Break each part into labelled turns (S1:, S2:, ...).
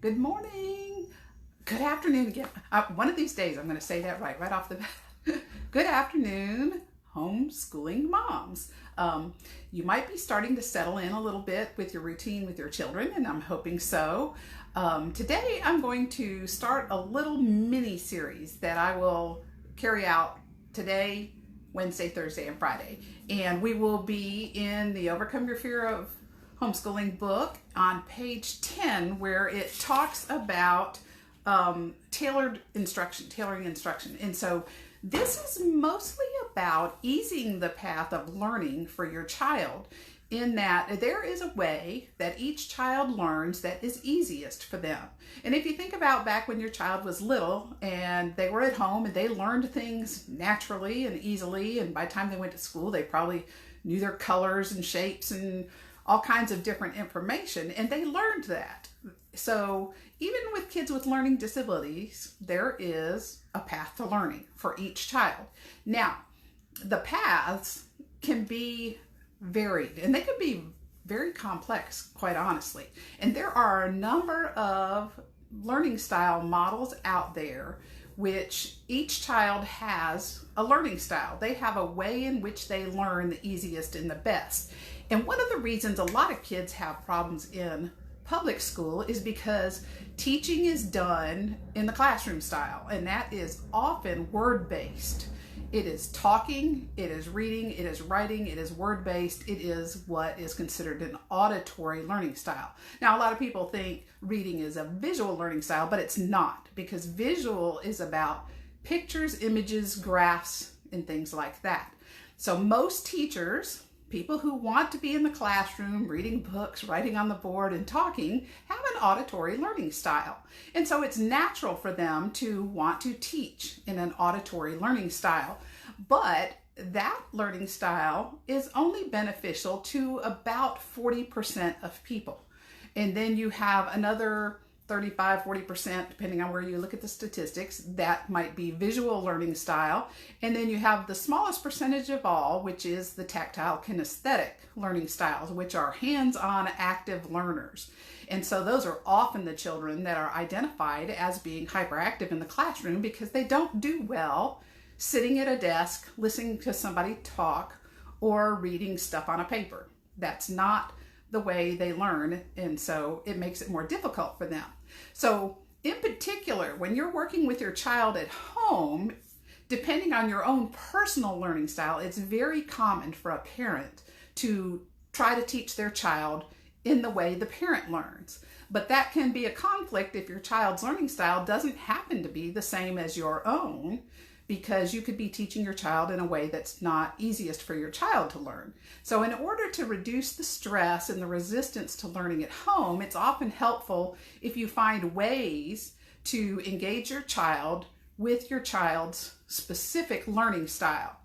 S1: Good morning. Good afternoon again. One of these days I'm going to say that right off the bat. Good afternoon, homeschooling moms. You might be starting to settle in a little bit with your routine with your children, and I'm hoping so. Today I'm going to start a little mini series that I will carry out today, Wednesday, Thursday, and Friday. And we will be in the Overcome Your Fear of Homeschooling book on page 10, where it talks about tailoring instruction. And so this is mostly about easing the path of learning for your child, in that there is a way that each child learns that is easiest for them. And if you think about back when your child was little and they were at home and they learned things naturally and easily, and by the time they went to school they probably knew their colors and shapes and all kinds of different information, and they learned that. So even with kids with learning disabilities, there is a path to learning for each child. Now, the paths can be varied, and they can be very complex, quite honestly. And there are a number of learning style models out there, which each child has a learning style. They have a way in which they learn the easiest and the best. And one of the reasons a lot of kids have problems in public school is because teaching is done in the classroom style, and that is often word-based. It is talking, it is reading, it is writing, it is word-based. It is what is considered an auditory learning style. Now, a lot of people think reading is a visual learning style, but it's not, because visual is about pictures, images, graphs, and things like that. So most teachers, people who want to be in the classroom, reading books, writing on the board, and talking, have an auditory learning style. And so it's natural for them to want to teach in an auditory learning style. But that learning style is only beneficial to about 40% of people. And then you have another 35-40%, depending on where you look at the statistics, that might be visual learning style. And then you have the smallest percentage of all, which is the tactile kinesthetic learning styles, which are hands-on active learners. And so those are often the children that are identified as being hyperactive in the classroom because they don't do well sitting at a desk, listening to somebody talk, or reading stuff on a paper. That's not the way they learn, and so it makes it more difficult for them. So in particular, when you're working with your child at home, depending on your own personal learning style, it's very common for a parent to try to teach their child in the way the parent learns. But that can be a conflict if your child's learning style doesn't happen to be the same as your own, because you could be teaching your child in a way that's not easiest for your child to learn. So in order to reduce the stress and the resistance to learning at home, it's often helpful if you find ways to engage your child with your child's specific learning style.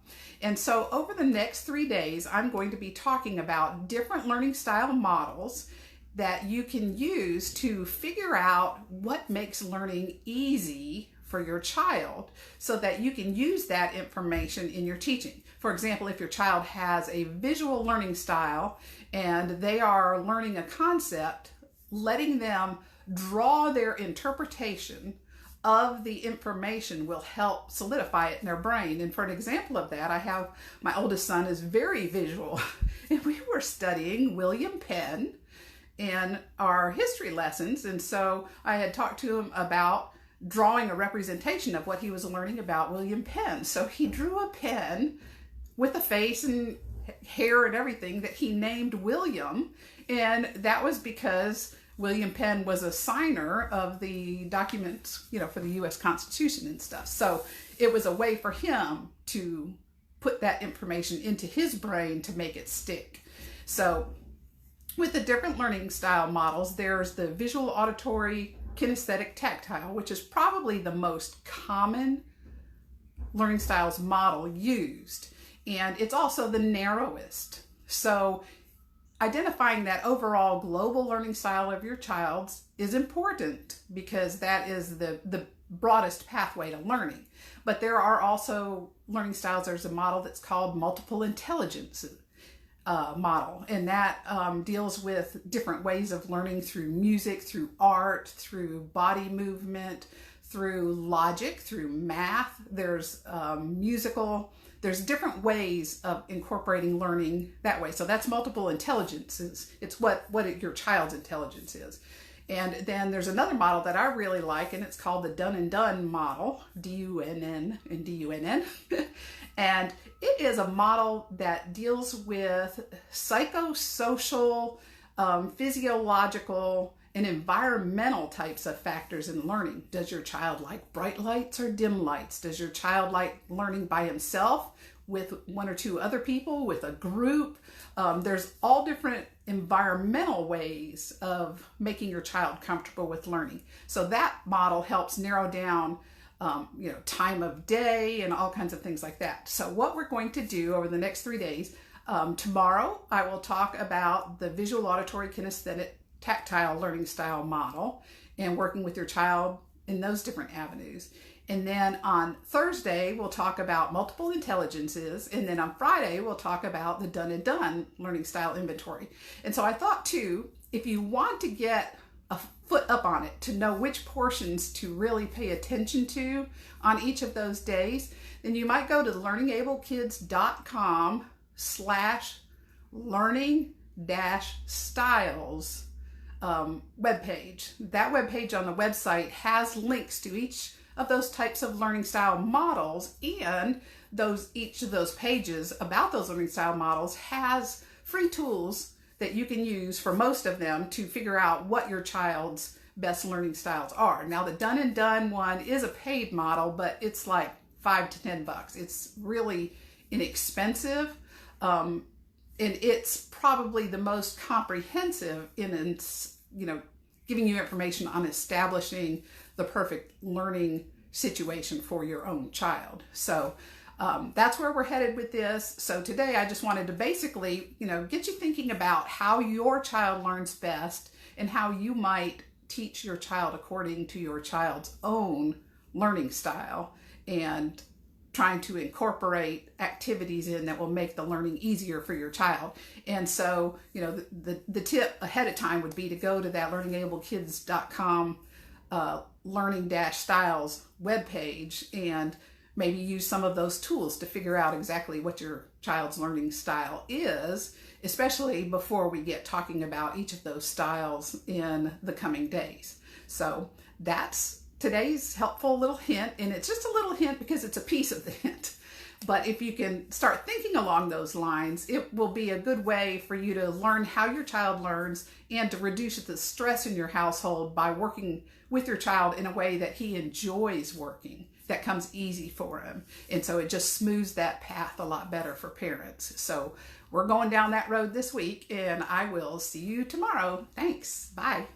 S1: And so over the next 3 days, I'm going to be talking about different learning style models that you can use to figure out what makes learning easy for your child, so that you can use that information in your teaching. For example, if your child has a visual learning style and they are learning a concept, letting them draw their interpretation of the information will help solidify it in their brain. And for an example of that, I have my oldest son is very visual, and we were studying William Penn in our history lessons, and so I had talked to him about drawing a representation of what he was learning about William Penn. So he drew a pen with a face and hair and everything that he named William, and that was because William Penn was a signer of the documents, for the U.S. Constitution and stuff. So it was a way for him to put that information into his brain to make it stick. So with the different learning style models, there's the visual, auditory, kinesthetic, tactile, which is probably the most common learning styles model used, and it's also the narrowest. So identifying that overall global learning style of your child's is important, because that is the broadest pathway to learning. But there are also learning styles. There's a model that's called multiple intelligence, model, and that deals with different ways of learning through music, through art, through body movement, through logic, through math. There's there's different ways of incorporating learning that way. So that's multiple intelligences. It's what your child's intelligence is. And then there's another model that I really like, and it's called the Dunn and Dunn Model, D-U-N-N and D-U-N-N. And it is a model that deals with psychosocial, physiological, and environmental types of factors in learning. Does your child like bright lights or dim lights? Does your child like learning by himself, with one or two other people, with a group? There's all different environmental ways of making your child comfortable with learning. So that model helps narrow down time of day and all kinds of things like that. So what we're going to do over the next 3 days, tomorrow I will talk about the visual, auditory, kinesthetic, tactile learning style model and working with your child in those different avenues. And then on Thursday, we'll talk about multiple intelligences. And then on Friday, we'll talk about the Dunn and Dunn learning style inventory. And so I thought too, if you want to get a foot up on it to know which portions to really pay attention to on each of those days, then you might go to learningablekids.com/learning-styles webpage. That webpage on the website has links to each of those types of learning style models, and each of those pages about those learning style models has free tools that you can use for most of them to figure out what your child's best learning styles are. Now the Dunn and Dunn one is a paid model, but it's like $5 to $10. It's really inexpensive, and it's probably the most comprehensive in giving you information on establishing the perfect learning situation for your own child. So that's where we're headed with this. So today I just wanted to basically, get you thinking about how your child learns best and how you might teach your child according to your child's own learning style, and trying to incorporate activities in that will make the learning easier for your child. And so, the tip ahead of time would be to go to that learningablekids.com learning-styles webpage and maybe use some of those tools to figure out exactly what your child's learning style is, especially before we get talking about each of those styles in the coming days. So that's today's helpful little hint, and it's just a little hint because it's a piece of the hint. But if you can start thinking along those lines, it will be a good way for you to learn how your child learns and to reduce the stress in your household by working with your child in a way that he enjoys working, that comes easy for him. And so it just smooths that path a lot better for parents. So we're going down that road this week, and I will see you tomorrow. Thanks. Bye.